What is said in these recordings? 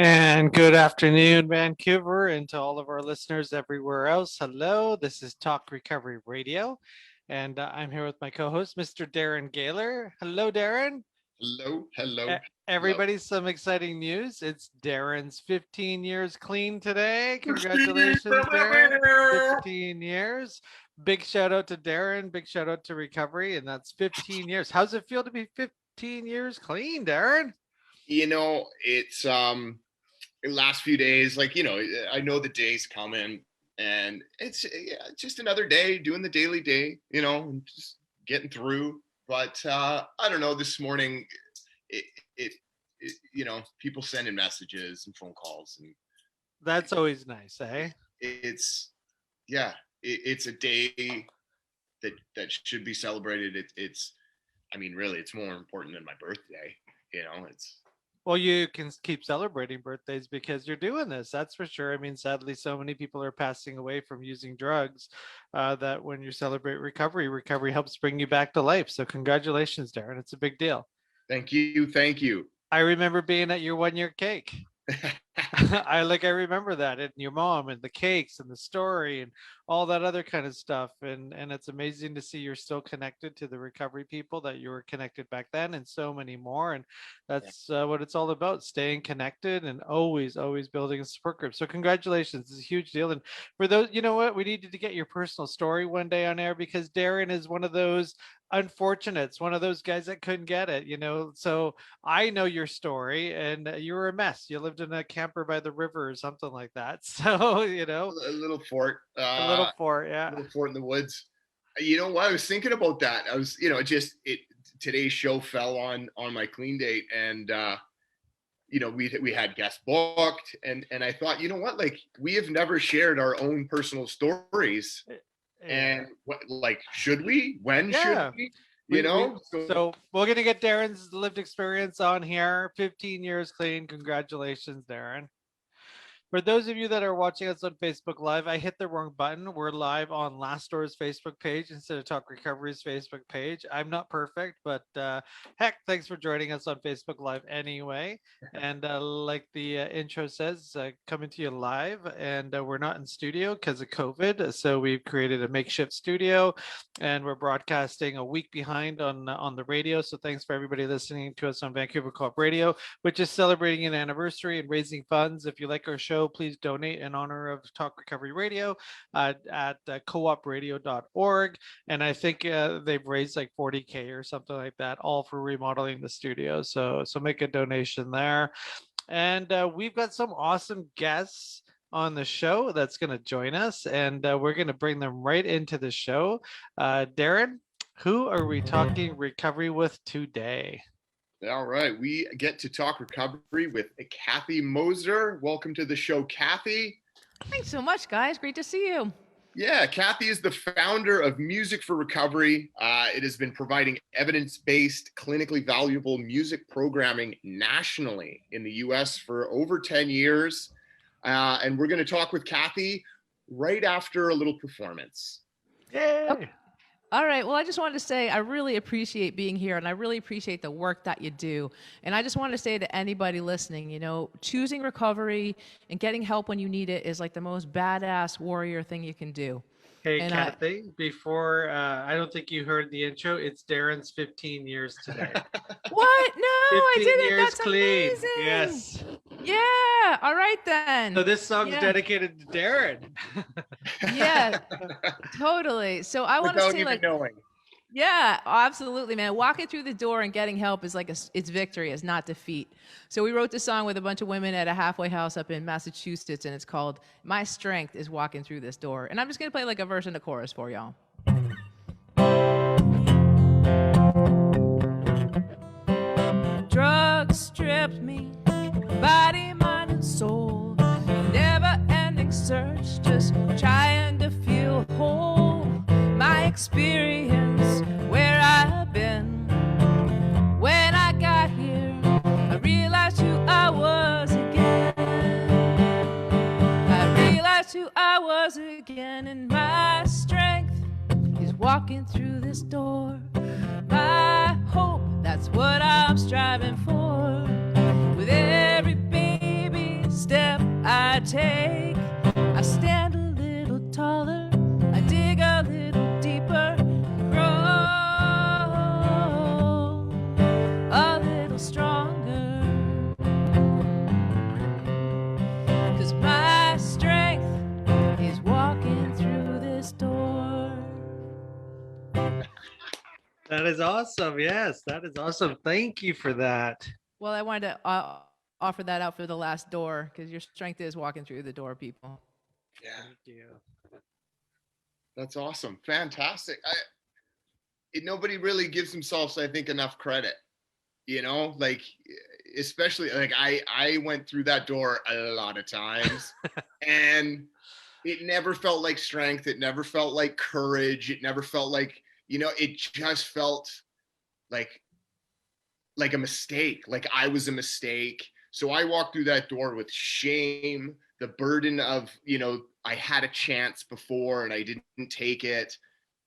And good afternoon, Vancouver, and to all of our listeners everywhere else. Hello, this is Talk Recovery Radio, and I'm here with my co host, Mr. Darren Gaylor. Hello, Darren. Hello, E- hello, hello. Everybody, some exciting news. It's Darren's 15 years clean today. 15. Congratulations, Darren. 15 years. Big shout out to Darren. Big shout out to Recovery, and that's 15 years. How's it feel to be 15 years clean, Darren? It's the last few days, I know the day's coming and it's just another day doing the daily day, and just getting through. But I don't know, this morning it, it, people sending messages and phone calls and That's always nice, eh? it's yeah, it's a day that should be celebrated. It's I mean, really, it's more important than my birthday. It's Well, you can keep celebrating birthdays because you're doing this. That's for sure. I mean, sadly, so many people are passing away from using drugs that when you celebrate recovery, recovery helps bring you back to life. So, congratulations, Darren. It's a big deal. thank you, thank you. I remember being at your 1 year cake. I remember that, and your mom and the cakes and the story and all that other kind of stuff, and it's amazing to see you're still connected to the recovery people that you were connected back then, and so many more. And Yeah. that's what it's all about, staying connected and always building a support group. So congratulations, it's a huge deal. And for those, you know what, we needed to get your personal story one day on air because Darren is one of those unfortunates, one of those guys that couldn't get it, so I know your story, and you were a mess. You lived in a camper by the river or something like that. So, A little fort, a little fort, a yeah. little fort in the woods. You know what? I was thinking about that. I was, just it. Today's show fell on my clean date, and we had guests booked, and I thought, you know what? Like, we have never shared our own personal stories, Yeah. and what, like, should we? When should Yeah. we? We So so we're gonna get Darren's lived experience on here. 15 years clean. Congratulations, Darren. For those of you that are watching us on Facebook Live, I hit the wrong button. We're live on Last Door's Facebook page instead of Talk Recovery's Facebook page. I'm not perfect, but heck, thanks for joining us on Facebook Live anyway. And like the intro says, coming to you live, and we're not in studio because of COVID, so we've created a makeshift studio, and we're broadcasting a week behind on the radio. So thanks for everybody listening to us on Vancouver Co-op Radio, which is celebrating an anniversary and raising funds. If you like our show, please donate in honor of Talk Recovery Radio at coopradio.org. And I think they've raised like 40K or something like that, all for remodeling the studio. So make a donation there. And we've got some awesome guests on the show that's going to join us, and we're going to bring them right into the show. Darren, who are we talking recovery with today? all right, we get to talk recovery with Kathy Moser. Welcome to the show, Kathy. Thanks so much, guys. Great to see you. Yeah, Kathy is the founder of Music for Recovery. It has been providing evidence-based, clinically valuable music programming nationally in the US for over 10 years. And we're going to talk with Kathy right after a little performance. Yay! All right. Well, I just wanted to say I really appreciate being here, and I really appreciate the work that you do. And I just wanted to say to anybody listening, choosing recovery and getting help when you need it is like the most badass warrior thing you can do. Hey, And Kathy, before I don't think you heard the intro. It's Darren's 15 years today. what? No, I 15 didn't. years That's clean. amazing. Yes. Yeah. All right then. So this song's Yeah. dedicated to Darren. Yeah, totally. So I want to Without say, even like, knowing. yeah, absolutely, man. Walking through the door and getting help is like it's victory, it's not defeat. So we wrote this song with a bunch of women at a halfway house up in Massachusetts, and it's called "My Strength Is Walking Through This Door." And I'm just gonna play like a verse and a chorus for y'all. Drugs stripped me, body, mind, and soul. Never-ending search, just trying to feel whole. My experience, where I've been. When I got here, I realized who I was again. I realized who I was again, and my strength is walking through this door. My hope, that's what I'm striving for. With every baby I take. I stand a little taller, I dig a little deeper, grow a little stronger. 'Cause my strength is walking through this door. That is awesome. Yes, that is awesome. Thank you for that. Well, I wanted to offer that out for the last door, because your strength is walking through the door, people. Yeah, Thank you. that's awesome. Fantastic. Nobody really gives themselves, I think, enough credit. You know, like, especially like I went through that door a lot of times, and it never felt like strength. It never felt like courage. It never felt like, it just felt like a mistake. Like I was a mistake. So I walked through that door with shame, the burden of, I had a chance before and I didn't take it.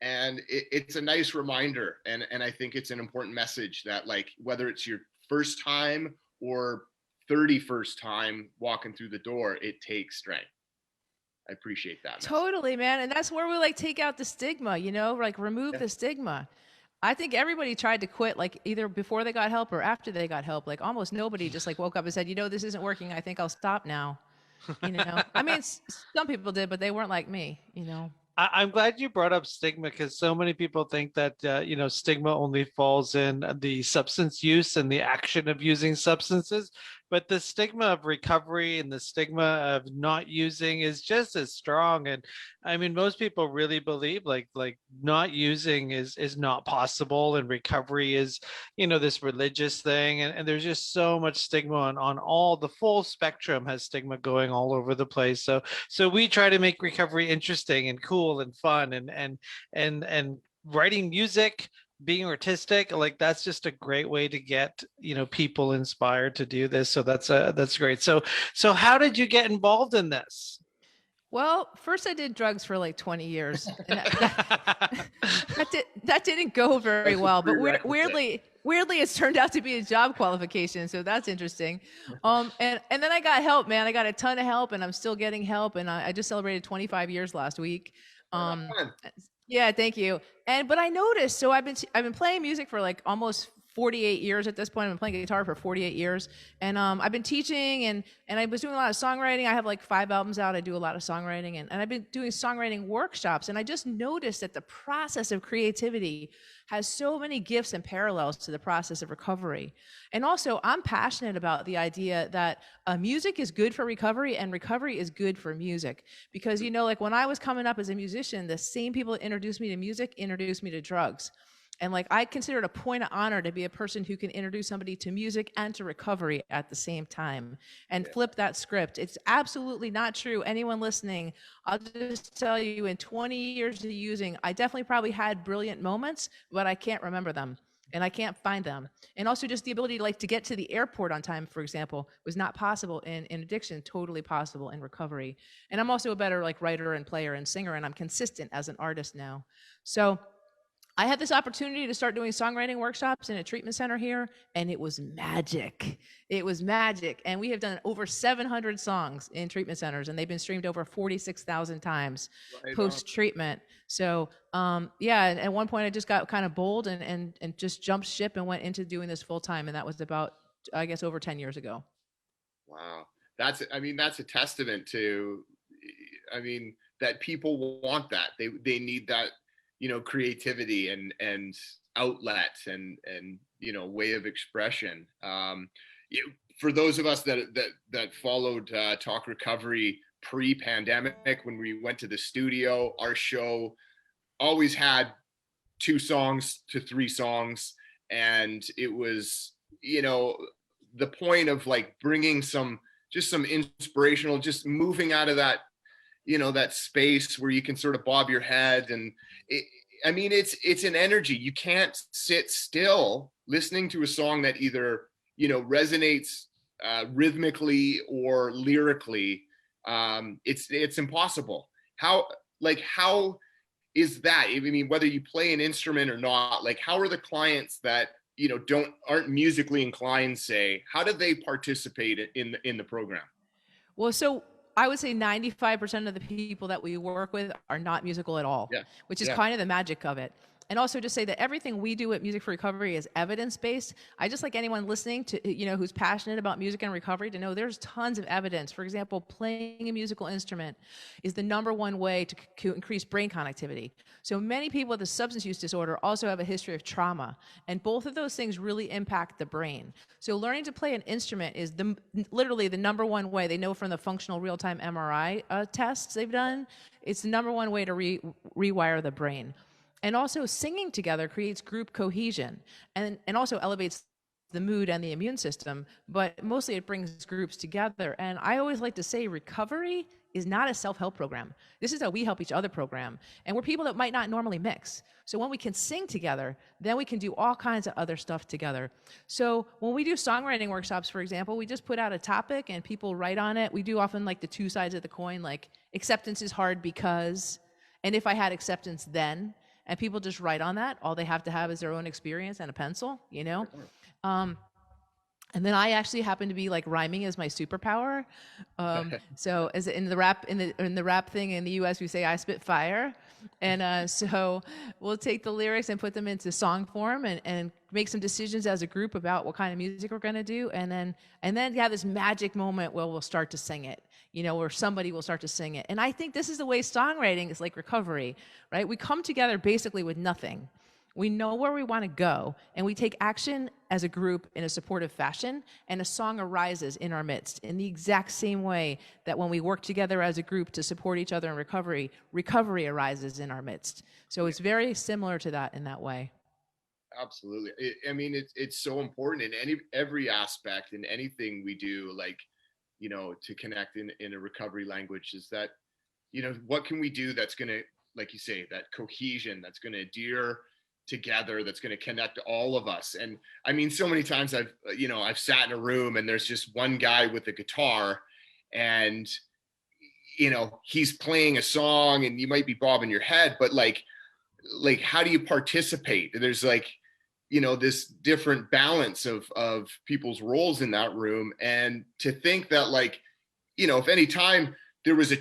And it's a nice reminder. And I think it's an important message that, like, whether it's your first time or 31st time walking through the door, it takes strength. I appreciate that message. Totally, man. And that's where we like take out the stigma, like remove the stigma. I think everybody tried to quit, like either before they got help or after they got help. Like almost nobody just like woke up and said, this isn't working. I think I'll stop now. I mean, some people did, but they weren't like me, I'm glad you brought up stigma, because so many people think that, stigma only falls in the substance use and the action of using substances. But the stigma of recovery and the stigma of not using is just as strong. And I mean, most people really believe like not using is not possible, and recovery is, this religious thing. And there's just so much stigma on all the full spectrum has stigma going all over the place. So we try to make recovery interesting and cool and fun, and writing music, being artistic, like that's just a great way to get people inspired to do this. So that's great. So how did you get involved in this? Well, first I did drugs for like 20 years. And that didn't go very well. But weirdly, it's turned out to be a job qualification. So that's interesting. And then I got help, man. I got a ton of help, and I'm still getting help. And I just celebrated 25 years last week. Yeah, thank you. But I noticed, so I've been playing music for like almost 48 years at this point. I've been playing guitar for 48 years. And I've been teaching, and I was doing a lot of songwriting. I have like 5 albums out. I do a lot of songwriting, and I've been doing songwriting workshops. And I just noticed that the process of creativity has so many gifts and parallels to the process of recovery. And also, I'm passionate about the idea that music is good for recovery, and recovery is good for music. Because, like when I was coming up as a musician, the same people that introduced me to music introduced me to drugs. And like I consider it a point of honor to be a person who can introduce somebody to music and to recovery at the same time, and flip that script. It's absolutely not true. Anyone listening, I'll just tell you, in 20 years of using, I definitely probably had brilliant moments, but I can't remember them and I can't find them. And also just the ability to get to the airport on time, for example, was not possible in addiction, totally possible in recovery. And I'm also a better writer and player and singer, and I'm consistent as an artist now. So I had this opportunity to start doing songwriting workshops in a treatment center here, and it was magic. It was magic. And we have done over 700 songs in treatment centers, and they've been streamed over 46,000 times post-treatment. So, and at one point I just got kind of bold and just jumped ship and went into doing this full time. And that was about, I guess, over 10 years ago. Wow. That's a testament to, that people want that. They need that, creativity and outlet and way of expression. For those of us that followed Talk Recovery pre-pandemic, when we went to the studio, our show always had 2 songs to 3 songs, and it was the point of bringing some inspirational, just moving out of that that space where you can sort of bob your head. And it's an energy. You can't sit still listening to a song that either resonates rhythmically or lyrically. It's impossible. How is that? Whether you play an instrument or not, how are the clients that aren't musically inclined, say, how do they participate in the program? Well, so I would say 95% of the people that we work with are not musical at all, Yeah. which is Yeah. kind of the magic of it. And also just say that everything we do at Music for Recovery is evidence-based. I just like anyone listening to, who's passionate about music and recovery to know there's tons of evidence. For example, playing a musical instrument is the #1 way to increase brain connectivity. So many people with a substance use disorder also have a history of trauma, and both of those things really impact the brain. So learning to play an instrument is literally the #1 way. They know from the functional real-time MRI tests they've done, it's the #1 way to rewire the brain. And also singing together creates group cohesion and also elevates the mood and the immune system, but mostly it brings groups together. And I always like to say recovery is not a self-help program. This is a we help each other program. And we're people that might not normally mix. So when we can sing together, then we can do all kinds of other stuff together. So when we do songwriting workshops, for example, we just put out a topic and people write on it. We do often like the two sides of the coin, like acceptance is hard because, and if I had acceptance then, and people just write on that. All they have to have is their own experience and a pencil, and then I actually happen to be like rhyming is my superpower. So as in the rap thing in the U.S. we say I spit fire, and so we'll take the lyrics and put them into song form and make some decisions as a group about what kind of music we're going to do, and then have this magic moment where we'll start to sing it. Where somebody will start to sing it. And I think this is the way songwriting is like recovery, right? We come together basically with nothing. We know where we want to go, and we take action as a group in a supportive fashion, and a song arises in our midst in the exact same way that when we work together as a group to support each other in recovery arises in our midst. So it's very similar to that in that way. Absolutely. It's so important in every aspect in anything we do, like, to connect in a recovery language, is that, what can we do that's going to, like you say, that cohesion, that's going to adhere together, that's going to connect all of us. And so many times I've sat in a room and there's just one guy with a guitar and, he's playing a song and you might be bobbing your head, but like, how do you participate? There's like, this different balance of people's roles in that room. And to think that, like, if any time there was a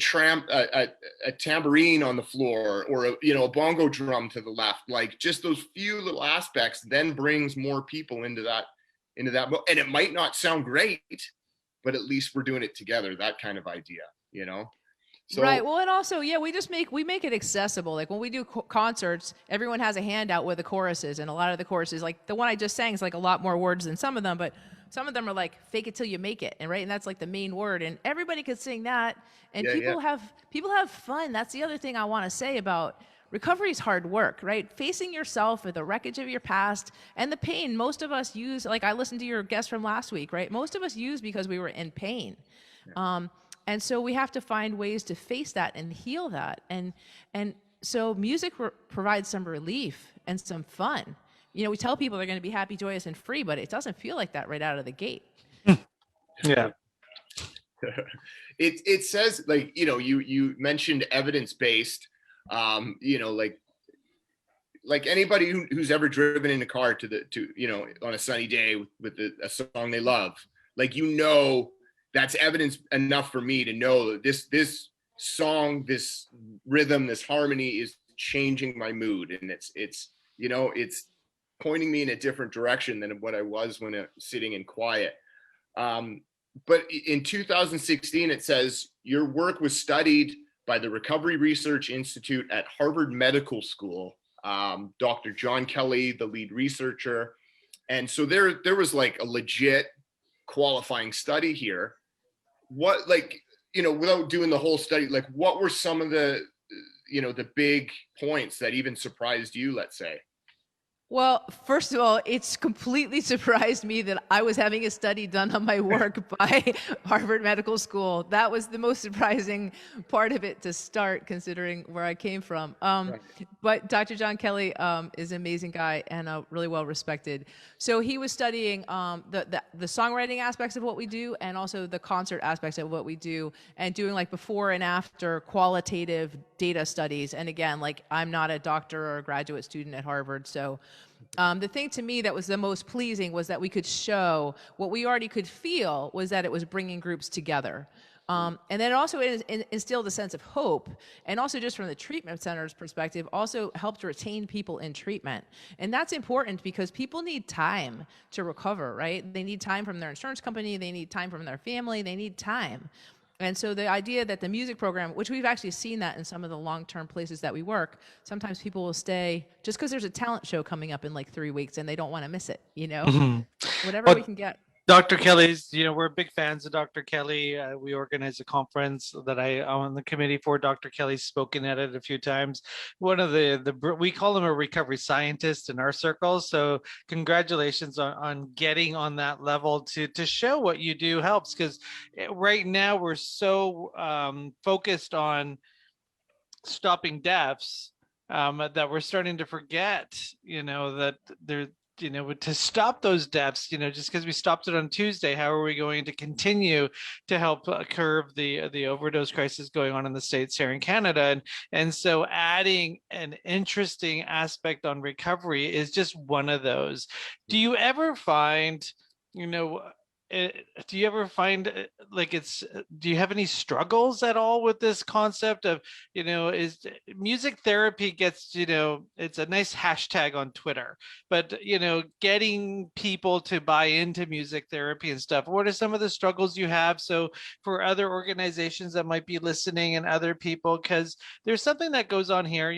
tambourine on the floor or a bongo drum to the left, like just those few little aspects then brings more people into that. And it might not sound great, but at least we're doing it together, that kind of idea, So, right. Well, and also, we make it accessible. Like when we do concerts, everyone has a handout with the choruses, and a lot of the choruses, like the one I just sang, is like a lot more words than some of them, but some of them are like fake it till you make it, and that's like the main word, and everybody could sing that, and people have fun. That's the other thing I want to say about recovery is hard work, right? Facing yourself with the wreckage of your past and the pain most of us use. Like I listened to your guest from last week, right? Most of us use because we were in pain. Yeah. And so we have to find ways to face that and heal that. And so music provides some relief and some fun. We tell people they're going to be happy, joyous, and free, but it doesn't feel like that right out of the gate. Yeah. It says, like, you mentioned evidence-based, like anybody who's ever driven in a car to on a sunny day with a song they love, like, that's evidence enough for me to know that this song, this rhythm, this harmony is changing my mood, and it's pointing me in a different direction than what I was when sitting in quiet. But in 2016, it says your work was studied by the Recovery Research Institute at Harvard Medical School. Dr. John Kelly, the lead researcher, and so there was like a legit qualifying study here. What, like, without doing the whole study, like, what were some of the big points that even surprised you, let's say? Well, first of all, it's completely surprised me that I was having a study done on my work by Harvard Medical School. That was the most surprising part of it to start, considering where I came from. Right. But Dr. John Kelly is an amazing guy and really well respected. So he was studying the songwriting aspects of what we do and also the concert aspects of what we do, and doing like before and after qualitative data studies. And again, like, I'm not a doctor or a graduate student at Harvard, so the thing to me that was the most pleasing was that we could show what we already could feel was that it was bringing groups together. And then it also instilled a sense of hope, and also just from the treatment center's perspective, also helped retain people in treatment. And that's important because people need time to recover, right? They need time from their insurance company, they need time from their family, they need time. And so the idea that the music program, which we've actually seen that in some of the long-term places that we work, sometimes people will stay just because there's a talent show coming up in like 3 weeks and they don't want to miss it, you know? Whatever Well, we can get. Dr. Kelly's, we're big fans of Dr. Kelly. We organize a conference that I'm on the committee for. Dr. Kelly's spoken at it a few times. One of we call him a recovery scientist in our circles. So congratulations on getting on that level to show what you do helps, because right now we're so focused on stopping deaths that we're starting to forget, that there, to stop those deaths, just because we stopped it on Tuesday, how are we going to continue to help curb the overdose crisis going on in the States here in Canada? And so adding an interesting aspect on recovery is just one of those. Do you ever find, do you ever find do you have any struggles at all with this concept of, is music therapy gets, it's a nice hashtag on Twitter, but, getting people to buy into music therapy and stuff, what are some of the struggles you have? So for other organizations that might be listening and other people, because there's something that goes on here,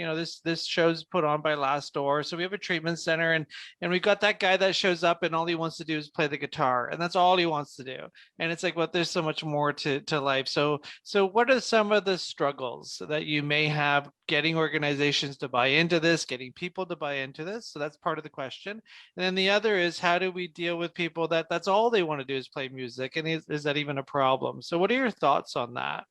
this show's put on by Last Door. So we have a treatment center, and we've got that guy that shows up and all he wants to do is play the guitar, and that's all he wants to do. And it's like, well, there's so much more to life. So what are some of the struggles that you may have getting organizations to buy into this, getting people to buy into this? So that's part of the question. And then the other is, how do we deal with people that's all they want to do is play music? And is that even a problem? So what are your thoughts on that?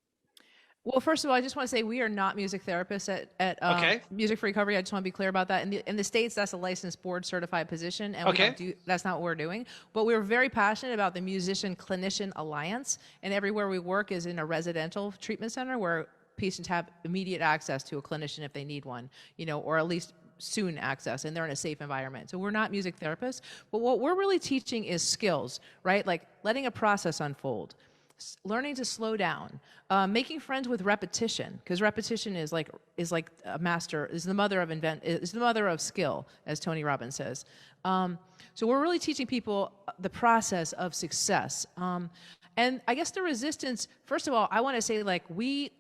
Well, first of all, I just want to say we are not music therapists at Music for Recovery. I just want to be clear about that. In the States, that's a licensed board certified position, and that's not what we're doing. But we're very passionate about the Musician Clinician Alliance, and everywhere we work is in a residential treatment center where patients have immediate access to a clinician if they need one, or at least soon access, and they're in a safe environment. So we're not music therapists, but what we're really teaching is skills, right? Like letting a process unfold, learning to slow down, making friends with repetition, because repetition is like a master, is the mother of skill, as Tony Robbins says. So we're really teaching people the process of success. And I guess the resistance, first of all, I want to say, like, we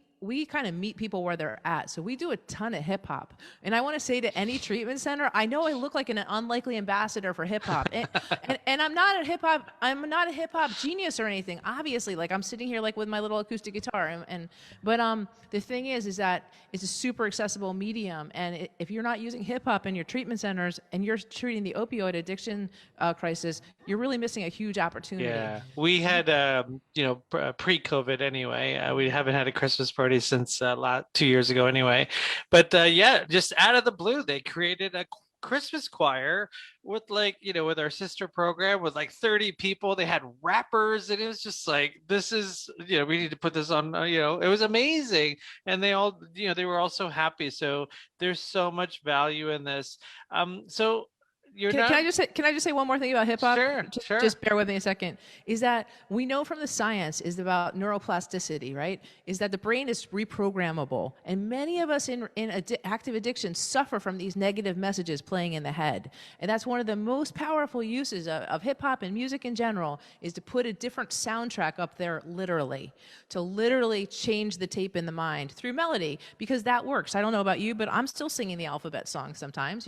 kind of meet people where they're at. So we do a ton of hip hop. And I want to say to any treatment center, I know I look like an unlikely ambassador for hip hop. And I'm not a hip hop genius or anything. Obviously, like, I'm sitting here like with my little acoustic guitar. But the thing is that it's a super accessible medium. And if you're not using hip hop in your treatment centers and you're treating the opioid addiction crisis, you're really missing a huge opportunity. Yeah, we had, pre-COVID anyway. We haven't had a Christmas party since 2 years ago anyway. But just out of the blue, they created a Christmas choir with with our sister program with like 30 people. They had rappers, and it was just like, this is, we need to put this on, it was amazing. And they all, they were all so happy. So there's so much value in this. So can I just say one more thing about hip hop? Sure. Just bear with me a second. Is that we know from the science is about neuroplasticity, right? Is that the brain is reprogrammable, and many of us in active addiction suffer from these negative messages playing in the head. And that's one of the most powerful uses of hip hop and music in general, is to put a different soundtrack up there, to literally change the tape in the mind through melody, because that works. I don't know about you, but I'm still singing the alphabet song sometimes.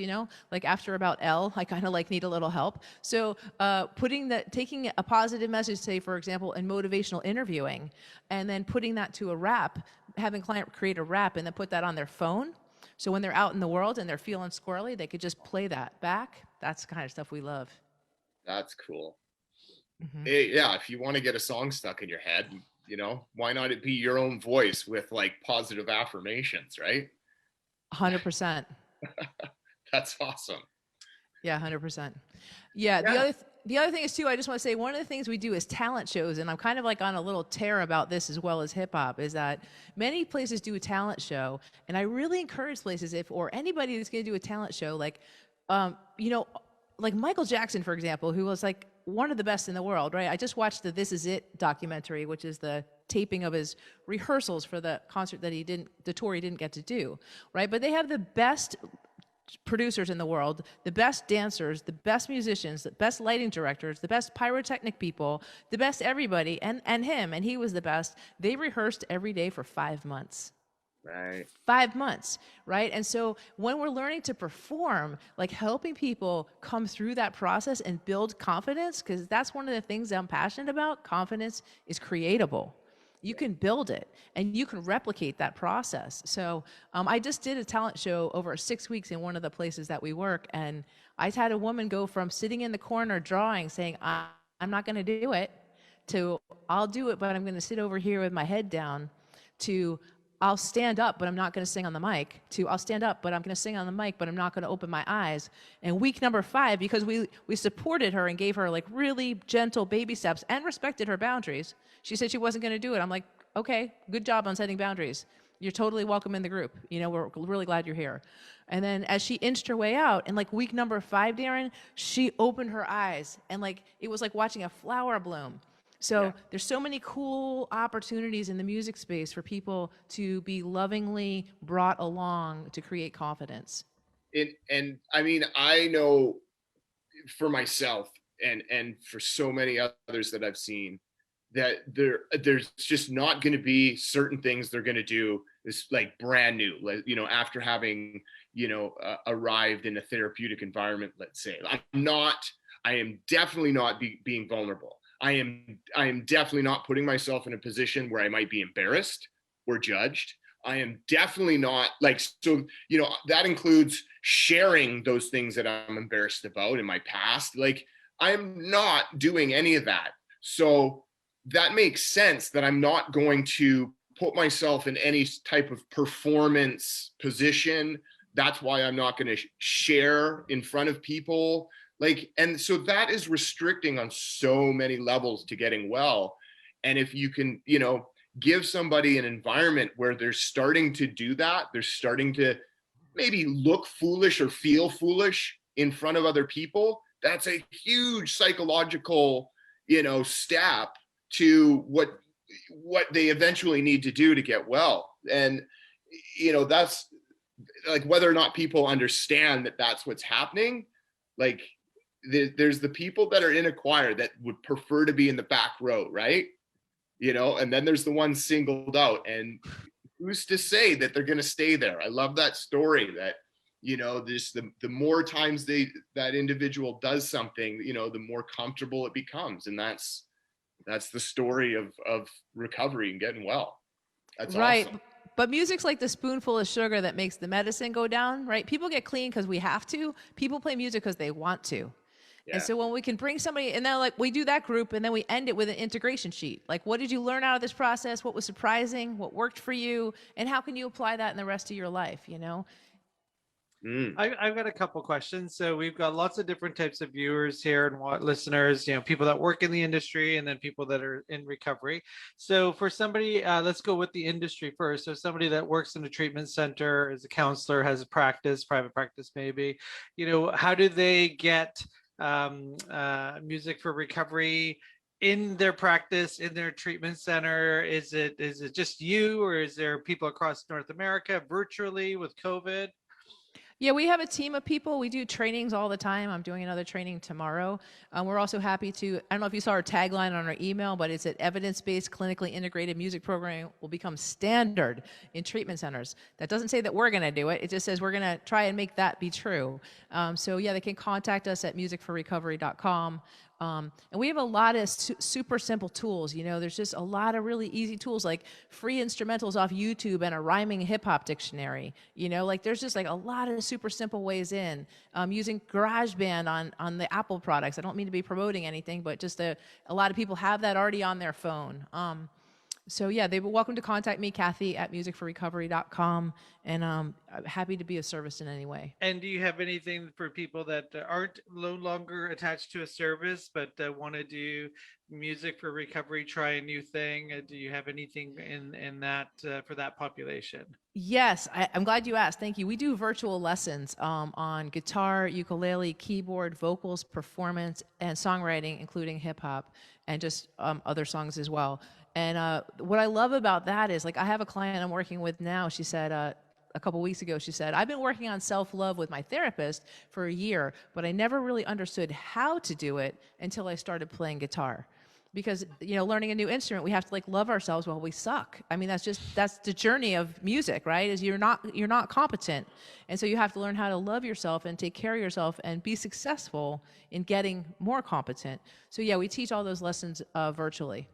Like after about L, I kind of need a little help. So taking a positive message, say, for example, in motivational interviewing, and then putting that to a rap, having client create a rap and then put that on their phone. So when they're out in the world and they're feeling squirrely, they could just play that back. That's the kind of stuff we love. That's cool. Mm-hmm. Yeah, if you want to get a song stuck in your head, why not it be your own voice with positive affirmations, right? 100%. That's awesome. Yeah, 100%. Yeah. The other thing is too, I just want to say, one of the things we do is talent shows, and I'm kind of on a little tear about this as well as hip hop, is that many places do a talent show, and I really encourage places, or anybody that's going to do a talent show, like Michael Jackson, for example, who was one of the best in the world, right? I just watched the This Is It documentary, which is the taping of his rehearsals for the concert that the tour he didn't get to do, right? But they have the best producers in the world, the best dancers, the best musicians, the best lighting directors, the best pyrotechnic people, the best everybody, and him, and he was the best. They rehearsed every day for 5 months. Right. 5 months, right? And so when we're learning to perform, like helping people come through that process and build confidence, because that's one of the things I'm passionate about. Confidence is creatable. You can build it and you can replicate that process. So I just did a talent show over 6 weeks in one of the places that we work. And I had a woman go from sitting in the corner drawing, saying, I'm not going to do it, to I'll do it, but I'm going to sit over here with my head down, to I'll stand up, but I'm not going to sing on the mic, to I'll stand up, but I'm going to sing on the mic, but I'm not going to open my eyes. And week number 5, because we supported her and gave her like really gentle baby steps and respected her boundaries, she said she wasn't going to do it. I'm like, okay, good job on setting boundaries. You're totally welcome in the group. You know, we're really glad you're here. And then as she inched her way out, in like week number 5, Darren, she opened her eyes, and like it was like watching a flower bloom. So there's so many cool opportunities in the music space for people to be lovingly brought along to create confidence. And I mean, I know for myself and for so many others that I've seen, that there's just not going to be certain things they're going to do is like brand new, like, you know, after having, you know, arrived in a therapeutic environment, let's say. I am definitely not being vulnerable. I am definitely not putting myself in a position where I might be embarrassed or judged. I am definitely not like, so, you know, that includes sharing those things that I'm embarrassed about in my past. Like, I'm not doing any of that. So that makes sense that I'm not going to put myself in any type of performance position. That's why I'm not going to share in front of people. Like, and so that is restricting on so many levels to getting well. And if you can, you know, give somebody an environment where they're starting to do that, they're starting to maybe look foolish or feel foolish in front of other people, that's a huge psychological, you know, step to what they eventually need to do to get well. And, you know, that's like, whether or not people understand that that's what's happening, like, there's the people that are in a choir that would prefer to be in the back row, right? You know, and then there's the ones singled out, and who's to say that they're going to stay there? I love that story that, you know, this, the more times that individual does something, you know, the more comfortable it becomes. And that's the story of recovery and getting well. That's right. Awesome. But music's like the spoonful of sugar that makes the medicine go down, right? People get clean because we have to. People play music because they want to. Yeah. And so when we can bring somebody, and then like we do that group, and then we end it with an integration sheet. Like, what did you learn out of this process? What was surprising? What worked for you? And how can you apply that in the rest of your life, you know? I've got a couple questions. So we've got lots of different types of viewers here and listeners, you know, people that work in the industry and then people that are in recovery. So for somebody, let's go with the industry first. So somebody that works in a treatment center, is a counselor, has a practice, private practice maybe, you know, how do they get music for recovery in their practice, in their treatment center? Is it just you, or is there people across North America virtually with COVID? Yeah, we have a team of people. We do trainings all the time. I'm doing another training tomorrow. We're also happy to, I don't know if you saw our tagline on our email, but it's that evidence-based clinically integrated music programming will become standard in treatment centers. That doesn't say that we're going to do it. It just says we're going to try and make that be true. So yeah, they can contact us at musicforrecovery.com. And we have a lot of super simple tools. You know, there's just a lot of really easy tools, like free instrumentals off YouTube and a rhyming hip hop dictionary. You know, like there's just like a lot of super simple ways in, using GarageBand on the Apple products. I don't mean to be promoting anything, but just a lot of people have that already on their phone. So yeah, they're welcome to contact me, Kathy, at musicforrecovery.com, and I'm happy to be of service in any way. And do you have anything for people that aren't no longer attached to a service, but want to do music for recovery, try a new thing? Do you have anything in that for that population? Yes, I'm glad you asked. Thank you. We do virtual lessons on guitar, ukulele, keyboard, vocals, performance, and songwriting, including hip hop and just other songs as well. And what I love about that is, like, I have a client I'm working with now. She said a couple weeks ago, she said, I've been working on self-love with my therapist for a year, but I never really understood how to do it until I started playing guitar. Because, you know, learning a new instrument, we have to like love ourselves while we suck. I mean, that's the journey of music, right? Is you're not competent. And so you have to learn how to love yourself and take care of yourself and be successful in getting more competent. So yeah, we teach all those lessons virtually.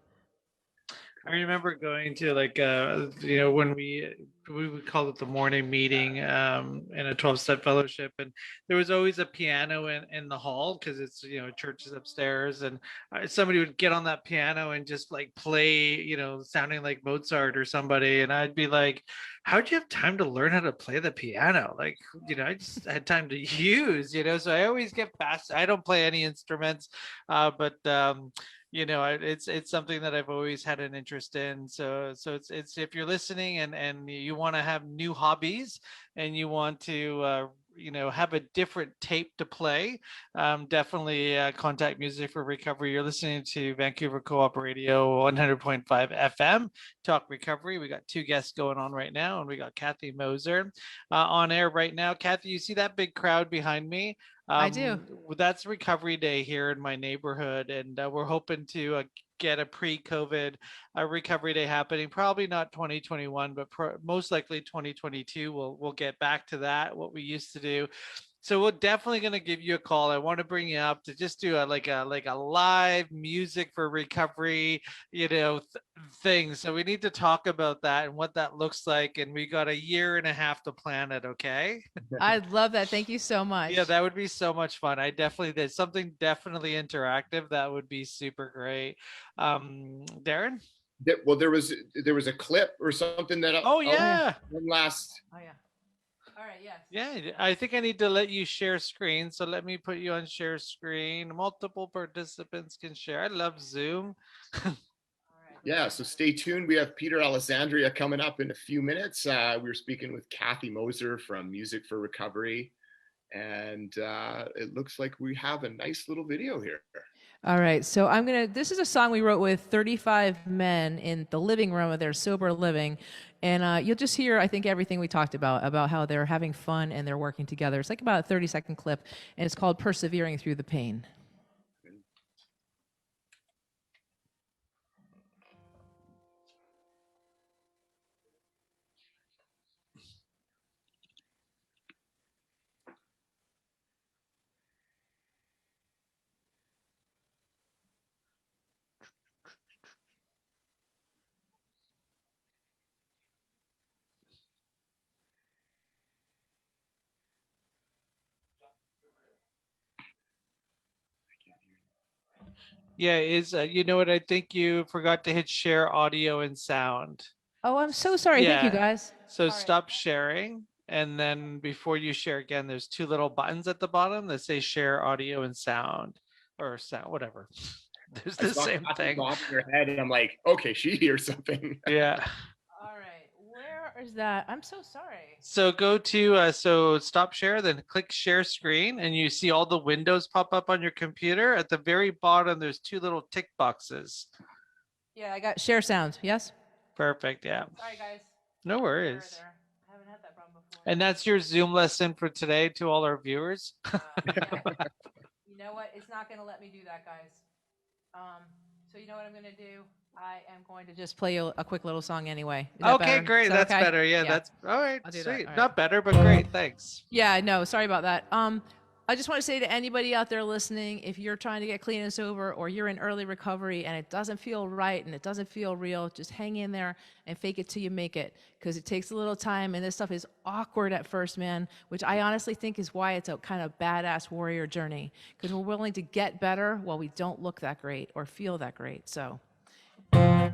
I remember going to like you know, when we would call it the morning meeting in a 12-step fellowship, and there was always a piano in the hall because it's, you know, church is upstairs, and somebody would get on that piano and just like play, you know, sounding like Mozart or somebody, and I'd be like, how'd you have time to learn how to play the piano? Like, you know, I just had time to use, you know, so I always get past. I don't play any instruments, but you know, it's something that I've always had an interest in. So it's if you're listening and you want to have new hobbies and you want to you know, have a different tape to play, definitely contact Music for Recovery. You're listening to Vancouver Co-op Radio 100.5 FM Talk Recovery. We got two guests going on right now, and we got Kathy Moser on air right now. Kathy, you see that big crowd behind me? I do. That's Recovery Day here in my neighborhood, and we're hoping to get a pre-COVID Recovery Day happening. Probably not 2021, but most likely 2022. We'll get back to that, what we used to do. So we're definitely going to give you a call. I want to bring you up to just do a live Music for Recovery, you know, thing. So we need to talk about that and what that looks like. And we got a year and a half to plan it. Okay. I'd love that. Thank you so much. Yeah, that would be so much fun. There's something definitely interactive. That would be super great. Darren? Well, there was a clip or something that. Oh yeah. One last. Oh yeah. All right, yes. Yeah, I think I need to let you share screen. So let me put you on share screen. Multiple participants can share. I love Zoom. Yeah, so stay tuned. We have Peter Alessandria coming up in a few minutes. We're speaking with Kathy Moser from Music for Recovery. And it looks like we have a nice little video here. All right, so this is a song we wrote with 35 men in the living room of their sober living. And you'll just hear, I think, everything we talked about how they're having fun and they're working together. It's like about a 30-second clip, and it's called Persevering Through the Pain. Yeah, you know what? I think you forgot to hit share audio and sound. Oh, I'm so sorry. Yeah. Thank you, guys. So stop sharing. And then before you share again, there's two little buttons at the bottom that say share audio and sound, or sound, whatever. There's the same thing. Off your head, and I'm like, okay, she hears something. Yeah. All right. Where is that? I'm so sorry. So go to, so stop share, then click share screen, and you see all the windows pop up on your computer. At the very bottom, there's two little tick boxes. Yeah, I got share sound. Yes? Perfect. Yeah. Sorry, guys. No worries. I haven't had that problem before. And that's your Zoom lesson for today to all our viewers. You know what? It's not going to let me do that, guys. So you know what I'm going to do? I am going to just play you a quick little song anyway. Okay, great. That's okay? better. Yeah, that's all right. I'll do Sweet. that. All right. Not better, but great. Thanks. Yeah, no, sorry about that. I just want to say to anybody out there listening, if you're trying to get clean and sober, or you're in early recovery and it doesn't feel right and it doesn't feel real, just hang in there and fake it till you make it, because it takes a little time, and this stuff is awkward at first, man, which I honestly think is why it's a kind of badass warrior journey, because we're willing to get better while we don't look that great or feel that great. So fake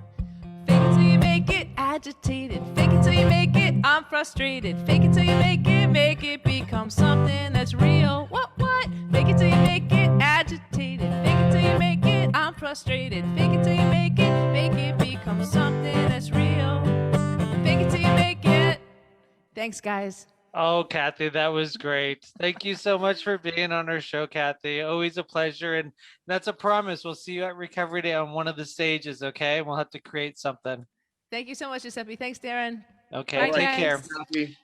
it till you make it, agitated. Fake it till you make it, I'm frustrated. Fake it till you make it become something that's real. What? Fake it till you make it, agitated. Fake it till you make it, I'm frustrated. Fake it till you make it become something that's real. Fake it till you make it. Thanks, guys. Oh, Kathy, that was great. Thank you so much for being on our show, Kathy. Always a pleasure. And that's a promise. We'll see you at Recovery Day on one of the stages, okay? We'll have to create something. Thank you so much, Giuseppe. Thanks, Darren. Okay, Bye, take guys. care. Kathy.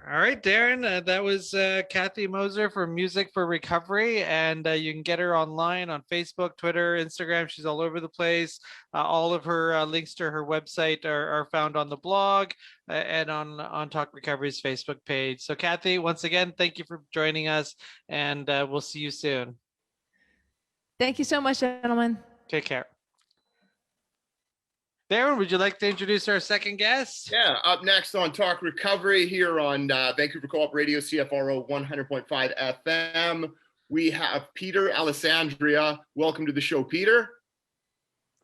All right, Darren, that was Kathy Moser for Music for Recovery, and you can get her online on Facebook, Twitter, Instagram. She's all over the place. All of her links to her website are found on the blog and on Talk Recovery's Facebook page. So, Kathy, once again, thank you for joining us, and we'll see you soon. Thank you so much, gentlemen. Take care. Darren, would you like to introduce our second guest? Yeah, up next on Talk Recovery here on Vancouver Co-op Radio, CFRO 100.5 FM, we have Peter Alessandria. Welcome to the show, Peter.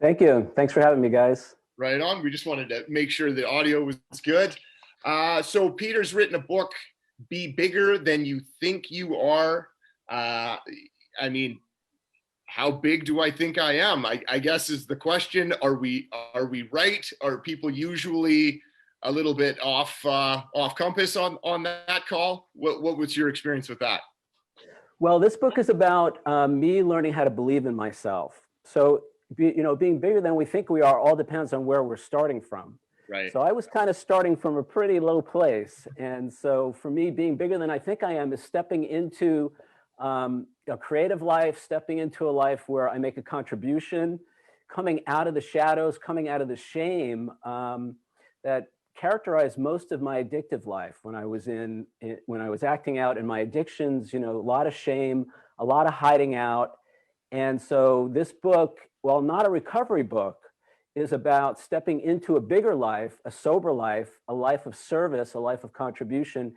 Thank you. Thanks for having me, guys. Right on. We just wanted to make sure the audio was good. So Peter's written a book, Be Bigger Than You Think You Are. I mean, how big do I think I am? I guess is the question. Are we right? Are people usually a little bit off compass on that call? What was your experience with that? Well, this book is about me learning how to believe in myself. So, being bigger than we think we are all depends on where we're starting from. Right. So I was kind of starting from a pretty low place. And so for me, being bigger than I think I am is stepping into a creative life, stepping into a life where I make a contribution, coming out of the shadows, coming out of the shame that characterized most of my addictive life when I was acting out in my addictions. A lot of shame, a lot of hiding out. And so this book, while not a recovery book, is about stepping into a bigger life, a sober life, a life of service, a life of contribution,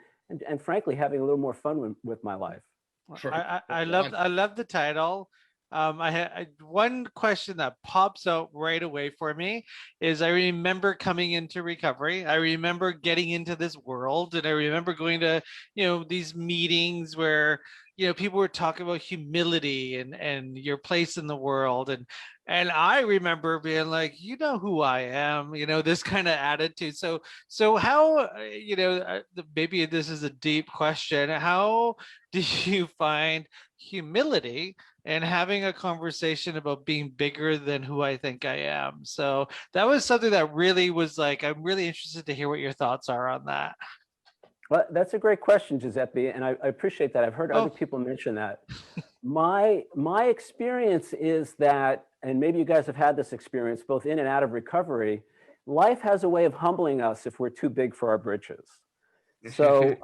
and frankly, having a little more fun with my life. I love the title. One question that pops out right away for me is I remember coming into recovery. I remember getting into this world, and I remember going to these meetings where people were talking about humility and your place in the world, and I remember being like, who I am, this kind of attitude. So how, maybe this is a deep question. How do you find humility and having a conversation about being bigger than who I think I am? So that was something that really was like, I'm really interested to hear what your thoughts are on that. Well, that's a great question, Giuseppe, and I appreciate that. I've heard other people mention that. My experience is that, and maybe you guys have had this experience both in and out of recovery, life has a way of humbling us if we're too big for our britches. So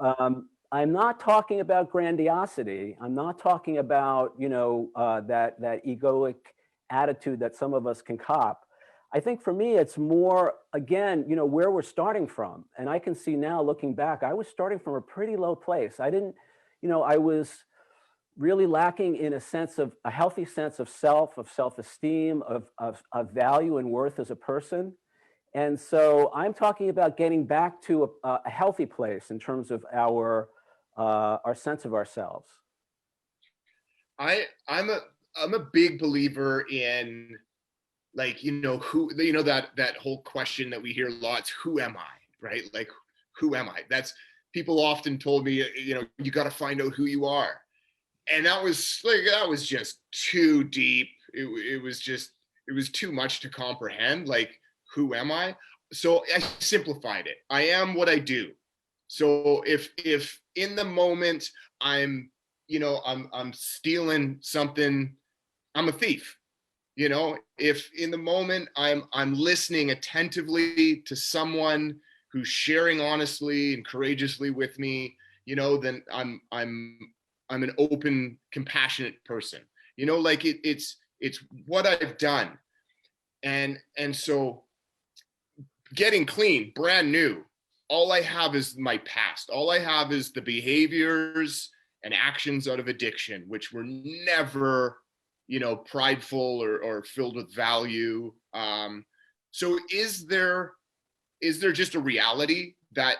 I'm not talking about grandiosity. I'm not talking about, that egoic attitude that some of us can cop. I think for me, it's more, again, where we're starting from. And I can see now looking back, I was starting from a pretty low place. I didn't, I was really lacking in a healthy sense of self-esteem, of value and worth as a person. And so I'm talking about getting back to a healthy place in terms of our sense of ourselves. I'm a big believer in, like, that whole question that we hear lots, who am I, right? Like, who am I? That's, people often told me, you got to find out who you are. And that was just too deep. It was too much to comprehend. Like, who am I? So I simplified it. I am what I do. So if in the moment I'm stealing something, I'm a thief. If in the moment I'm listening attentively to someone who's sharing honestly and courageously with me, then I'm an open, compassionate person. Like it's what I've done. And so getting clean, brand new, all I have is my past. All I have is the behaviors and actions out of addiction, which were never prideful or filled with value. So is there just a reality that,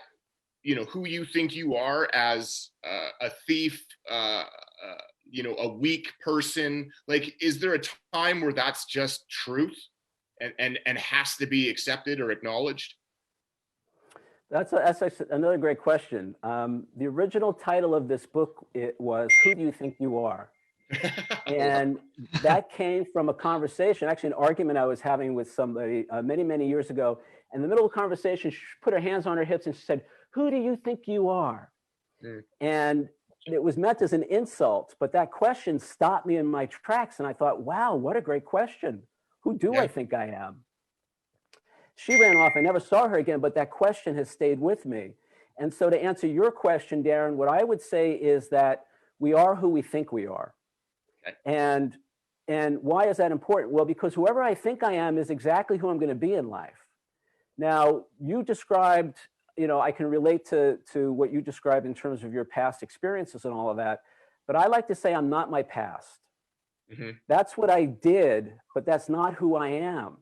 who you think you are as a thief, a weak person, like, is there a time where that's just truth and has to be accepted or acknowledged? That's actually another great question. The original title of this book, it was "Who Do You Think You Are?" And that came from a conversation, actually an argument I was having with somebody many years ago. In the middle of the conversation, she put her hands on her hips and she said, "Who do you think you are?" And it was meant as an insult, but that question stopped me in my tracks. And I thought, wow, what a great question. Who do I think I am? She ran off. I never saw her again, but that question has stayed with me. And so to answer your question, Darren, what I would say is that we are who we think we are. And why is that important? Well, because whoever I think I am is exactly who I'm going to be in life. Now, you described, I can relate to what you described in terms of your past experiences and all of that. But I like to say I'm not my past. That's what I did, but that's not who I am.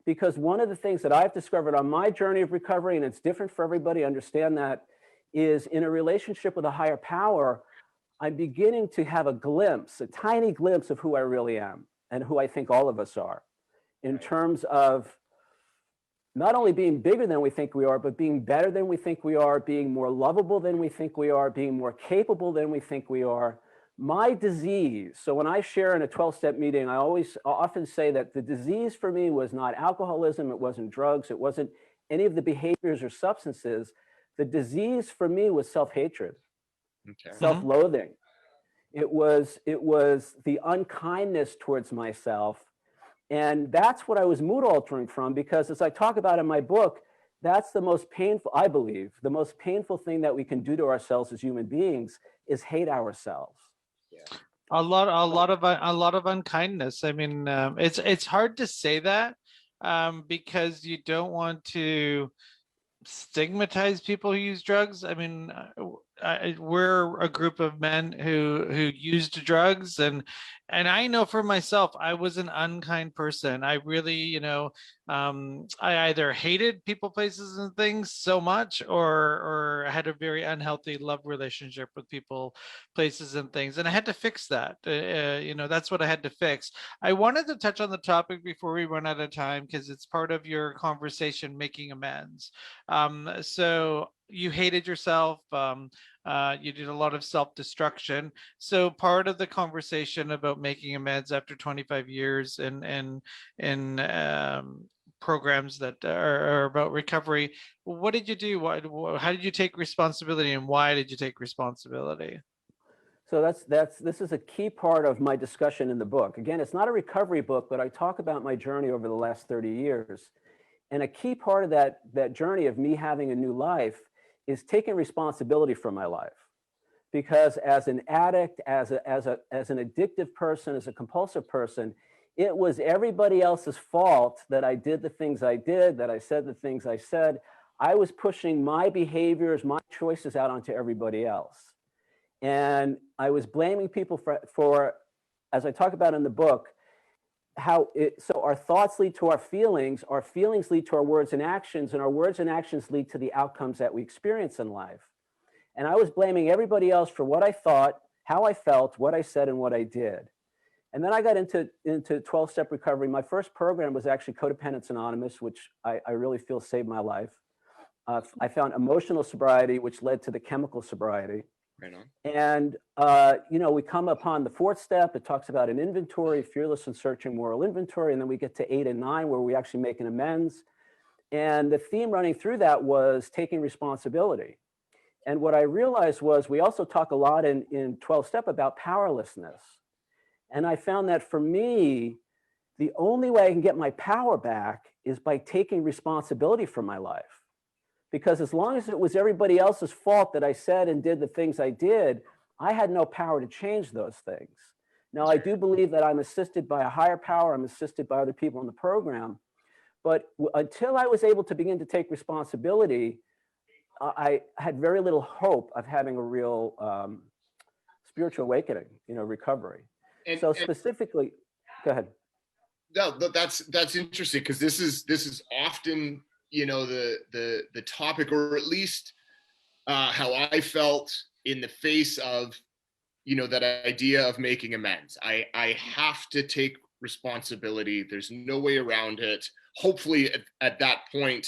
Because one of the things that I've discovered on my journey of recovery, and it's different for everybody, understand that, is in a relationship with a higher power, I'm beginning to have a glimpse, a tiny glimpse of who I really am and who I think all of us are, in terms of not only being bigger than we think we are, but being better than we think we are, being more lovable than we think we are, being more capable than we think we are. My disease, so when I share in a 12-step meeting, I often say that the disease for me was not alcoholism, it wasn't drugs, it wasn't any of the behaviors or substances. The disease for me was self-hatred, self-loathing. It was the unkindness towards myself. And that's what I was mood altering from, because as I talk about in my book, that's the most painful, I believe, the most painful thing that we can do to ourselves as human beings is hate ourselves. A lot of unkindness. I mean, it's hard to say that because you don't want to stigmatize people who use drugs. I mean, we're a group of men who used drugs, and I know for myself, I was an unkind person. I really, I either hated people, places, and things so much, or had a very unhealthy love relationship with people, places, and things, and I had to fix that. That's what I had to fix. I wanted to touch on the topic before we run out of time because it's part of your conversation, making amends. So you hated yourself. You did a lot of self-destruction. So part of the conversation about making amends after 25 years and programs that are about recovery, what did you do? How did you take responsibility, and why did you take responsibility? So this is a key part of my discussion in the book. Again, it's not a recovery book, but I talk about my journey over the last 30 years. And a key part of that journey of me having a new life is taking responsibility for my life. Because as an addict, as an addictive person, as a compulsive person, it was everybody else's fault that I did the things I did, that I said the things I said. I was pushing my behaviors, my choices out onto everybody else. And I was blaming people for, as I talk about in the book, so our thoughts lead to our feelings lead to our words and actions, and our words and actions lead to the outcomes that we experience in life. And I was blaming everybody else for what I thought, how I felt, what I said, and what I did. And then I got into 12-step recovery. My first program was actually Codependence Anonymous, which I really feel saved my life. I found emotional sobriety, which led to the chemical sobriety. Right on. And, we come upon the fourth step. It talks about an inventory, fearless and searching moral inventory. And then we get to 8 and 9, where we actually make an amends. And the theme running through that was taking responsibility. And what I realized was we also talk a lot in 12-step about powerlessness. And I found that for me, the only way I can get my power back is by taking responsibility for my life. Because as long as it was everybody else's fault that I said and did the things I did, I had no power to change those things. Now, I do believe that I'm assisted by a higher power. I'm assisted by other people in the program. But until I was able to begin to take responsibility, I had very little hope of having a real spiritual awakening, recovery. So specifically, go ahead. No, that's interesting, because this is often, the topic, or at least how I felt in the face of, that idea of making amends. I have to take responsibility. There's no way around it. Hopefully at that point,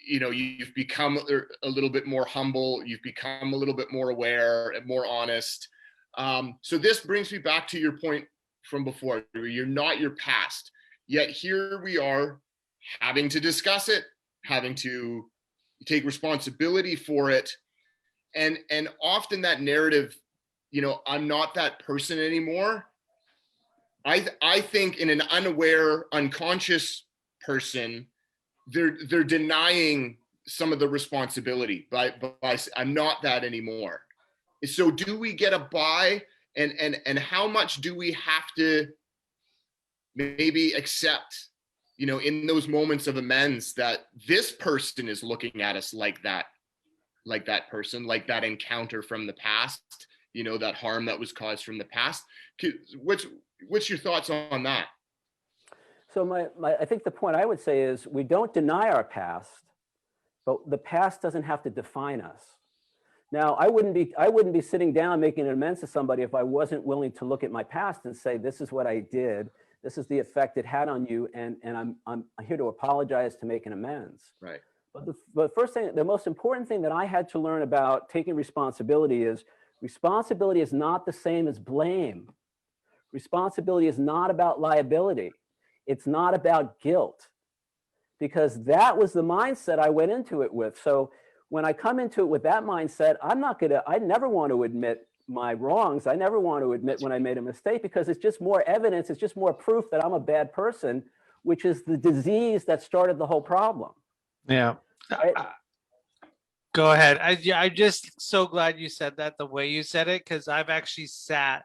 you know, you've become a little bit more humble, you've become a little bit more aware and more honest. So this brings me back to your point from before. You're not your past, yet here we are having to discuss it, having to take responsibility for it. And often that narrative, you know, I'm not that person anymore. I think in an unaware, unconscious person, they're denying some of the responsibility by I'm not that anymore. So do we get a buy, and how much do we have to maybe accept, you know, in those moments of amends, that this person is looking at us like that person, like that encounter from the past, you know, that harm that was caused from the past. What's your thoughts on that? So I think the point I would say is we don't deny our past, but the past doesn't have to define us. Now, I wouldn't be sitting down making an amends to somebody if I wasn't willing to look at my past and say, this is what I did, this is the effect it had on you, and I'm here to apologize, to make an amends. Right. But the first thing, the most important thing that I had to learn about taking responsibility is responsibility is not the same as blame. Responsibility is not about liability. It's not about guilt, because that was the mindset I went into it with. So when I come into it with that mindset, I never want to admit my wrongs. I never want to admit when I made a mistake, because it's just more evidence. It's just more proof that I'm a bad person, which is the disease that started the whole problem. Yeah. Right? Go ahead. I'm just so glad you said that the way you said it, because I've actually sat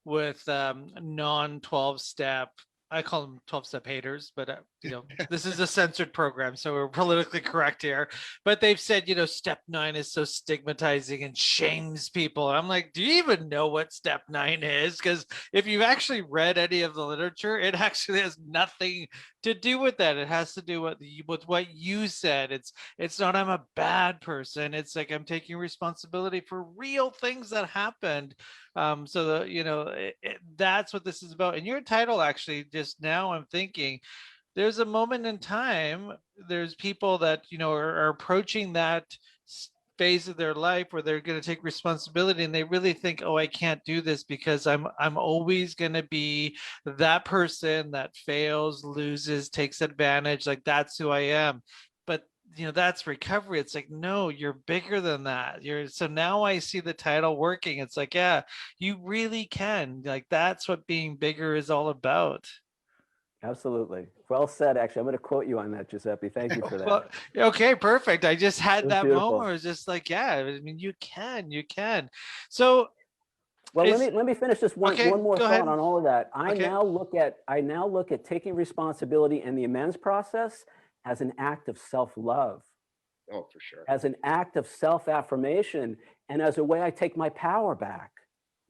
with non-12 step, I call them 12-step haters, but you know, this is a censored program, so we're politically correct here. But they've said, you know, step 9 is so stigmatizing and shames people. And I'm like, do you even know what step 9 is? Because if you've actually read any of the literature, it actually has nothing to do with that. It has to do with what you said. It's not I'm a bad person. It's like I'm taking responsibility for real things that happened. So you know, that's what this is about. And your title, actually, just now I'm thinking, there's a moment in time, there's people that, you know, are approaching that phase of their life where they're going to take responsibility, and they really think, oh, I can't do this because I'm always going to be that person that fails, loses, takes advantage. Like, that's who I am. But you know, that's recovery. It's like, no, you're bigger than that. So now I see the title working. It's like, yeah, you really can. Like, that's what being bigger is all about. Absolutely. Well said, actually. I'm going to quote you on that, Giuseppe. Thank you for that. Well, okay, perfect. I just had that beautiful moment where it was just like, yeah, I mean, you can. So, well, let me finish this one more thought ahead. on all of that. I Okay. now look at taking responsibility and the amends process as an act of self-love. Oh, for sure. As an act of self-affirmation, and as a way I take my power back.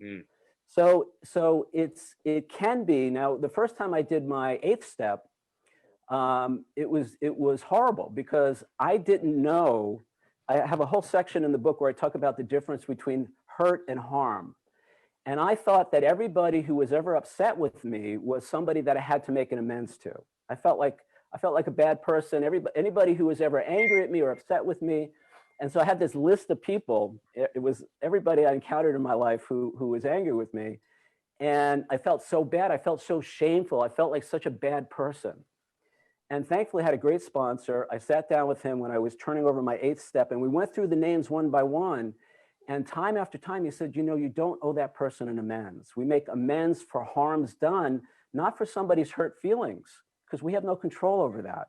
Mm. So it can be. Now, the first time I did my 8th step, it was horrible, because I didn't know. I have a whole section in the book where I talk about the difference between hurt and harm. And I thought that everybody who was ever upset with me was somebody that I had to make an amends to. I felt like a bad person. Anybody who was ever angry at me or upset with me. And so I had this list of people. It was everybody I encountered in my life who was angry with me. And I felt so bad. I felt so shameful. I felt like such a bad person. And thankfully I had a great sponsor. I sat down with him when I was turning over my 8th step, and we went through the names one by one. And time after time, he said, you know, you don't owe that person an amends. We make amends for harms done, not for somebody's hurt feelings, because we have no control over that.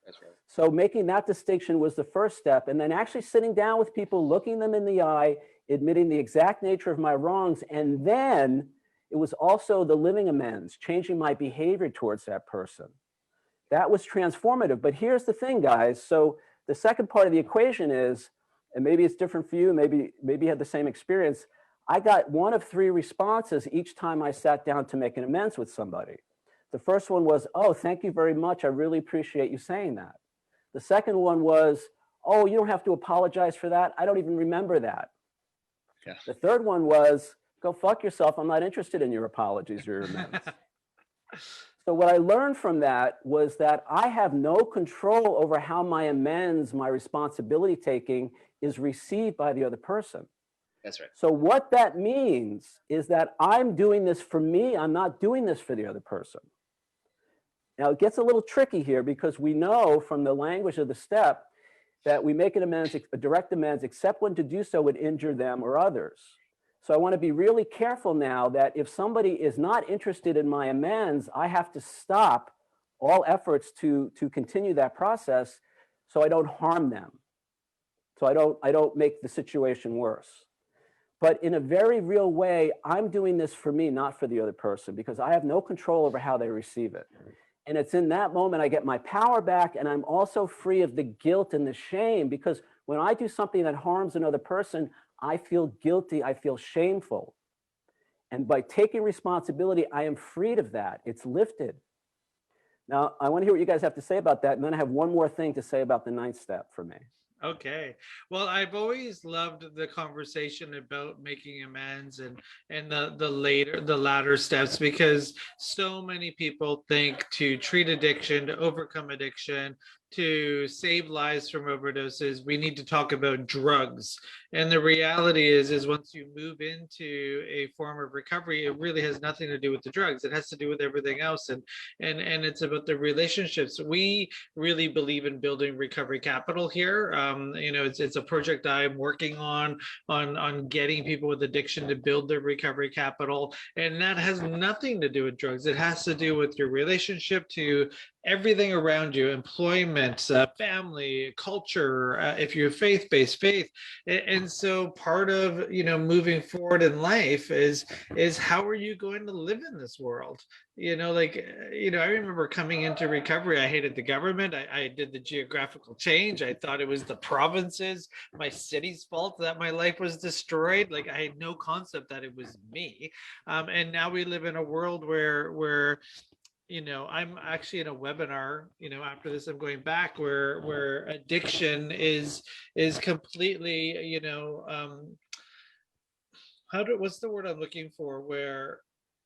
That's right. So making that distinction was the first step. And then actually sitting down with people, looking them in the eye, admitting the exact nature of my wrongs. And then it was also the living amends, changing my behavior towards that person. That was transformative. But here's the thing, guys. So the second part of the equation is, and maybe it's different for you, maybe you had the same experience. I got one of 3 responses each time I sat down to make an amends with somebody. The first one was, oh, thank you very much. I really appreciate you saying that. The second one was, oh, you don't have to apologize for that. I don't even remember that. Yeah. The third one was, go fuck yourself. I'm not interested in your apologies or your amends. So what I learned from that was that I have no control over how my amends, my responsibility taking is received by the other person. That's right. So what that means is that I'm doing this for me. I'm not doing this for the other person. Now it gets a little tricky here because we know from the language of the step that we make an amends, a direct amends, except when to do so would injure them or others. So I want to be really careful now that if somebody is not interested in my amends, I have to stop all efforts to continue that process so I don't harm them. So I don't make the situation worse. But in a very real way, I'm doing this for me, not for the other person, because I have no control over how they receive it. And it's in that moment I get my power back, and I'm also free of the guilt and the shame, because when I do something that harms another person, I feel guilty, I feel shameful. And by taking responsibility, I am freed of that. It's lifted. Now, I want to hear what you guys have to say about that. And then I have one more thing to say about the 9th step for me. Okay. Well, I've always loved the conversation about making amends and the latter steps, because so many people think to treat addiction, to overcome addiction, to save lives from overdoses, we need to talk about drugs. And the reality is once you move into a form of recovery, it really has nothing to do with the drugs. It has to do with everything else. And it's about the relationships. We really believe in building recovery capital here. It's a project I'm working on getting people with addiction to build their recovery capital. And that has nothing to do with drugs. It has to do with your relationship to everything around you, employment, family, culture, if you're faith-based, faith. And so part of, moving forward in life is how are you going to live in this world? I remember coming into recovery, I hated the government. I did the geographical change. I thought it was the provinces, my city's fault that my life was destroyed. Like, I had no concept that it was me. And now we live in a world where I'm actually in a webinar, after this, I'm going back where addiction is completely, what's the word I'm looking for? Where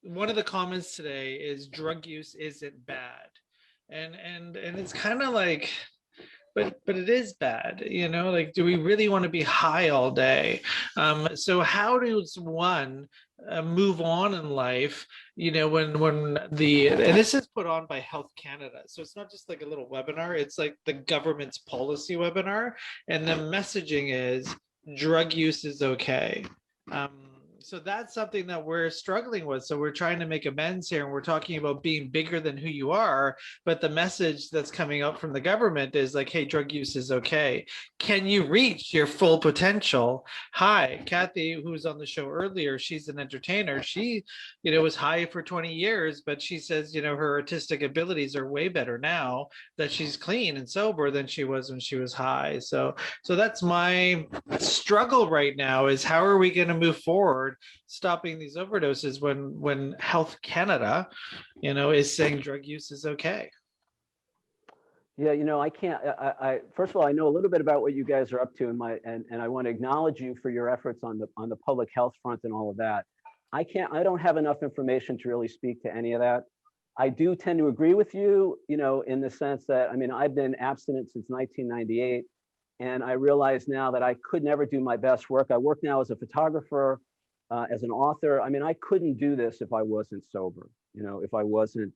one of the comments today is drug use isn't bad. And it's kind of like, but it is bad, like, do we really want to be high all day? So how does one move on in life, when and this is put on by Health Canada, so it's not just like a little webinar, it's like the government's policy webinar, and the messaging is drug use is okay. So that's something that we're struggling with. So we're trying to make amends here, and we're talking about being bigger than who you are. But the message that's coming up from the government is like, hey, drug use is okay. Can you reach your full potential? Hi, Kathy, who was on the show earlier, she's an entertainer. She, was high for 20 years, but she says, her artistic abilities are way better now that she's clean and sober than she was when she was high. So that's my struggle right now, is how are we going to move forward stopping these overdoses when Health Canada, is saying drug use is okay? Yeah, I can't. First of all, I know a little bit about what you guys are up to, and I want to acknowledge you for your efforts on the public health front and all of that. I don't have enough information to really speak to any of that. I do tend to agree with you, in the sense that, I've been abstinent since 1998, and I realize now that I could never do my best work. I work now as a photographer, as an author. I couldn't do this if I wasn't sober, if I wasn't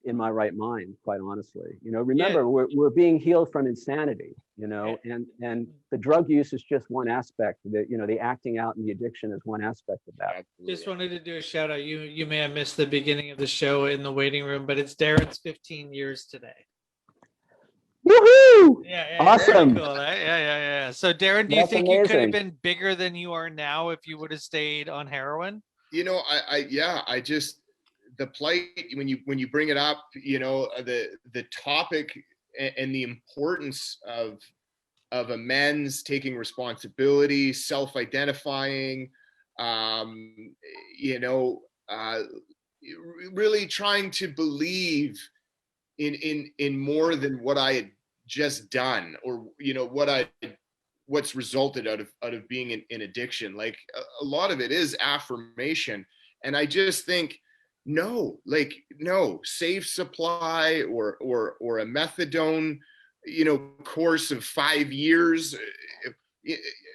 in my right mind, quite honestly. Remember, yeah. we're being healed from insanity, and the drug use is just one aspect. The acting out and the addiction is one aspect of that. Just wanted to do a shout out. You may have missed the beginning of the show in the waiting room, but it's Darren's 15 years today. Woohoo! Yeah, Awesome. Cool, right? Yeah. So Darren, do you think you could have been bigger than you are now if you would have stayed on heroin? I just, the plight, when you bring it up, the topic and the importance of amends, taking responsibility, self-identifying, really trying to believe in more than what I had just done, or what's resulted out of being in addiction. Like a lot of it is affirmation, and I just think no, like, no, safe supply or a methadone, course of 5 years.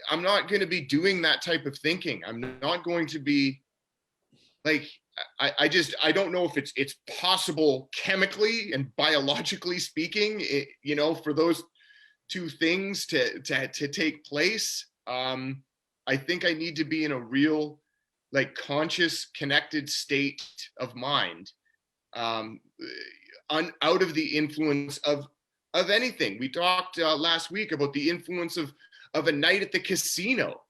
I'm not going to be doing that type of thinking. I'm not going to be like, I don't know if it's possible chemically and biologically speaking, for those two things to take place. I think I need to be in a real, like, conscious, connected state of mind, out of the influence of anything. We talked last week about the influence of a night at the casino,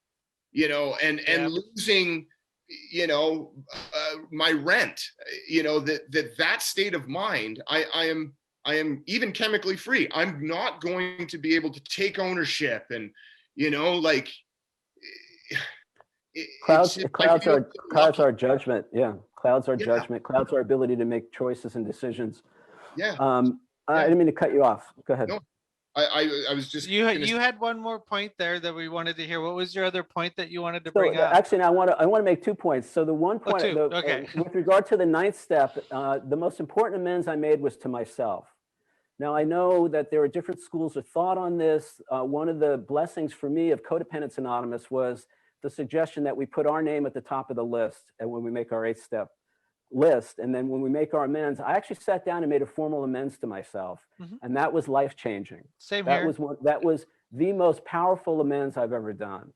and losing, my rent, that state of mind. I am even chemically free. I'm not going to be able to take ownership and, like, clouds are judgment. Yeah. Clouds are judgment. Clouds are ability to make choices and decisions. Yeah. I didn't mean to cut you off. Go ahead. No, I was just, you had one more point there that we wanted to hear. What was your other point that you wanted to So bring up? actually, I want to make 2 points. So the one point, okay. With regard to the 9th step, the most important amends I made was to myself. Now, I know that there are different schools of thought on this. One of the blessings for me of Codependence Anonymous was the suggestion that we put our name at the top of the list, and when we make our 8th step list, and then when we make our amends, I actually sat down and made a formal amends to myself, and that was life-changing. Same that here. That was the most powerful amends I've ever done.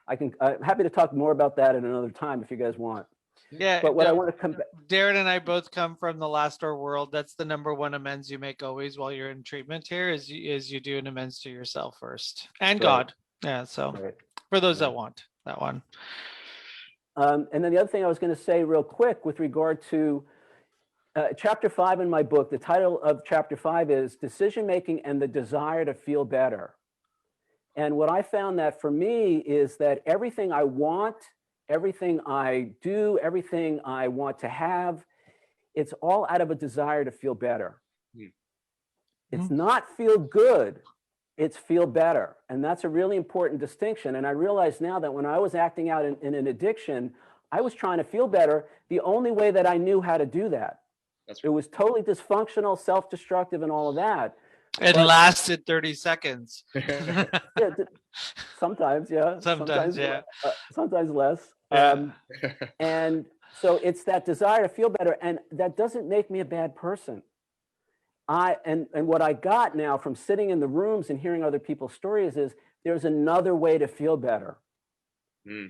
I'm happy to talk more about that at another time if you guys want. Yeah, but what I want to come back, Darren and I both come from the last door world. That's the number one amends you make always while you're in treatment here is you do an amends to yourself first and God. Yeah, so for those that want that one. And then the other thing I was going to say real quick with regard to chapter 5 in my book, the title of chapter 5 is Decision Making and the Desire to Feel Better. And what I found that for me is that everything I want, everything I do, everything I want to have, it's all out of a desire to feel better. It's not feel good, it's feel better. And that's a really important distinction. And I realize now that when I was acting out in an addiction, I was trying to feel better the only way that I knew how to do that. It was totally dysfunctional, self-destructive, and all of that. It lasted 30 seconds. Sometimes, yeah. Sometimes yeah. Sometimes less. And so it's that desire to feel better, and that doesn't make me a bad person. And what I got now from sitting in the rooms and hearing other people's stories is there's another way to feel better.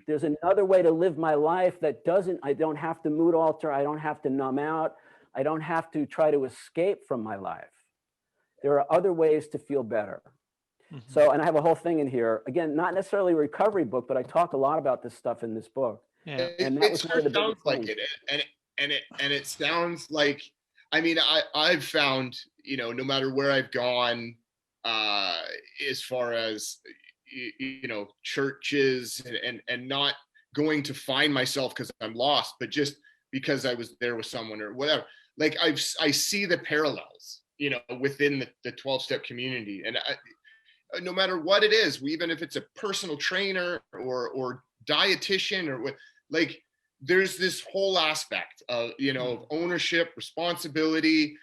There's another way to live my life that I don't have to mood alter. I don't have to numb out. I don't have to try to escape from my life. There are other ways to feel better. So, and I have a whole thing in here, again, not necessarily a recovery book, but I talk a lot about this stuff in this book. Yeah. And that was one of the sounds like it, and it sounds like, I mean, I've found, no matter where I've gone, as far as, churches and not going to find myself because I'm lost, but just because I was there with someone or whatever, like I see the parallels, within the 12-step community. And no matter what it is, even if it's a personal trainer or dietitian or what, like, there's this whole aspect of, of ownership, responsibility,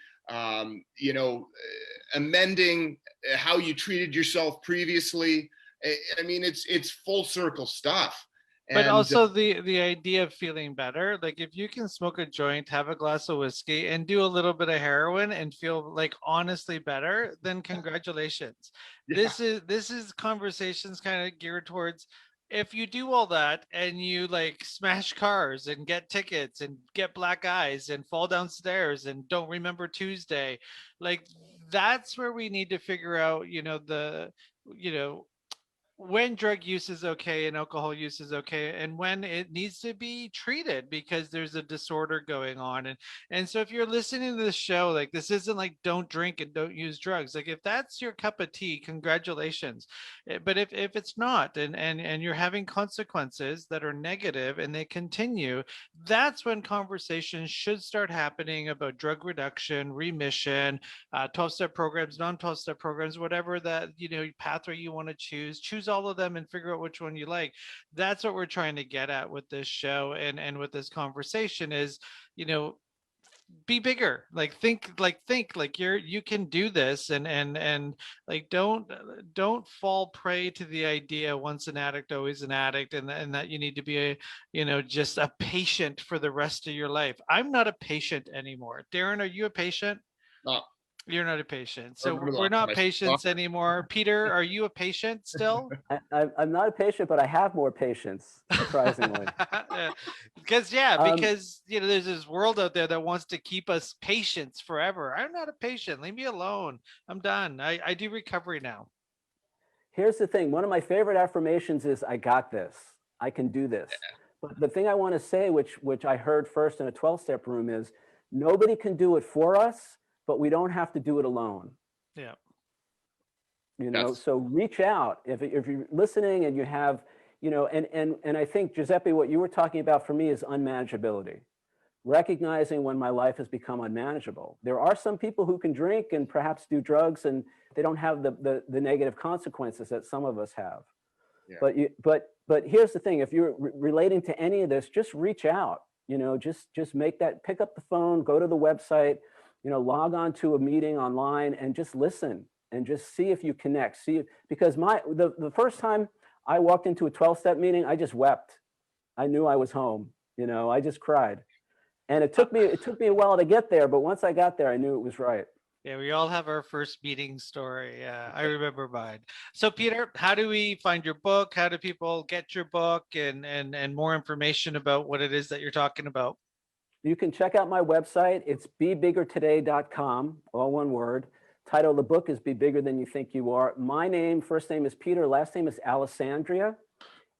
amending how you treated yourself previously. I mean, it's full circle stuff. But also the idea of feeling better, like if you can smoke a joint, have a glass of whiskey, and do a little bit of heroin and feel like honestly better, then congratulations. Yeah. This is conversations kind of geared towards, if you do all that and you like smash cars and get tickets and get black eyes and fall downstairs and don't remember Tuesday, like that's where we need to figure out, when drug use is okay and alcohol use is okay, and when it needs to be treated because there's a disorder going on. And so if you're listening to this show, like, this isn't like don't drink and don't use drugs. Like, if that's your cup of tea, congratulations. But if it's not, and you're having consequences that are negative and they continue, that's when conversations should start happening about drug reduction, remission, 12-step programs, non-12-step programs, whatever that, pathway you want to choose all of them and figure out which one you like. That's what we're trying to get at with this show and with this conversation is, be bigger. Like think like you can do this, and like don't fall prey to the idea once an addict always an addict, and that you need to be a, just a patient for the rest of your life. I'm not a patient anymore. Darren, are you a patient? Not You're not a patient. I So remember the we're last time not I patients saw anymore. Peter, are you a patient still? I'm not a patient, but I have more patience, surprisingly. Yeah. Because yeah, Um, because there's this world out there that wants to keep us patients forever. I'm not a patient. Leave me alone. I'm done. I do recovery now. Here's the thing. One of my favorite affirmations is, I got this. I can do this. But the thing I want to say, which I heard first in a 12-step room, is nobody can do it for us, but we don't have to do it alone. Yeah. That's So reach out if you're listening and you have, and I think, Giuseppe, what you were talking about for me is unmanageability. Recognizing when my life has become unmanageable. There are some people who can drink and perhaps do drugs, and they don't have the negative consequences that some of us have. Yeah. But here's the thing: if you're relating to any of this, just reach out. Just pick up the phone, go to the website, log on to a meeting online, and just listen and just see if you connect. Because the first time I walked into a 12-step meeting, I just wept. I knew I was home. I just cried. And it took me a while to get there, but once I got there, I knew it was right. Yeah, we all have our first meeting story. Yeah, I remember mine. So Peter, how do we find your book? How do people get your book, and more information about what it is that you're talking about? You can check out my website. It's bebiggertoday.com, all one word. Title of the book is Be Bigger Than You Think You Are. My name, first name is Peter, last name is Alessandria.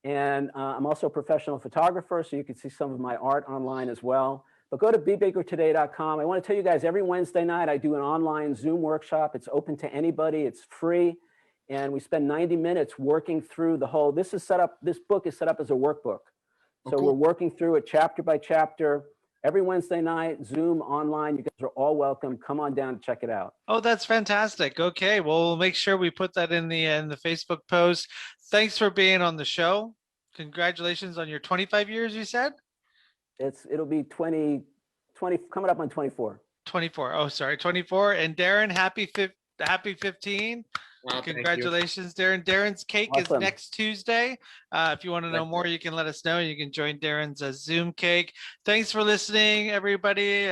And I'm also a professional photographer, so you can see some of my art online as well. But go to bebiggertoday.com. I want to tell you guys, every Wednesday night, I do an online Zoom workshop. It's open to anybody. It's free. And we spend 90 minutes working through this book is set up as a workbook. So cool. we're working through it chapter by chapter. Every Wednesday night, Zoom online. You guys are all welcome. Come on down and check it out. Oh, that's fantastic. Okay, well, we'll make sure we put that in the Facebook post. Thanks for being on the show. Congratulations on your 25 years, you said? It'll be 20 coming up on 24. 24. Oh, sorry, 24. And Darren, happy 15. Wow, Congratulations, Darren. Darren's cake Awesome. is next Tuesday. If you want to know more, you can let us know. You can join Darren's Zoom cake. Thanks for listening, everybody.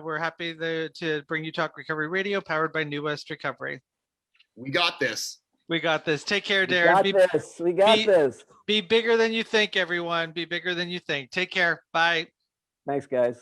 We're happy to bring you Talk Recovery Radio, powered by New West Recovery. We got this. We got this. Take care, Darren. We got this. Be bigger than you think, everyone. Be bigger than you think. Take care. Bye. Thanks, guys.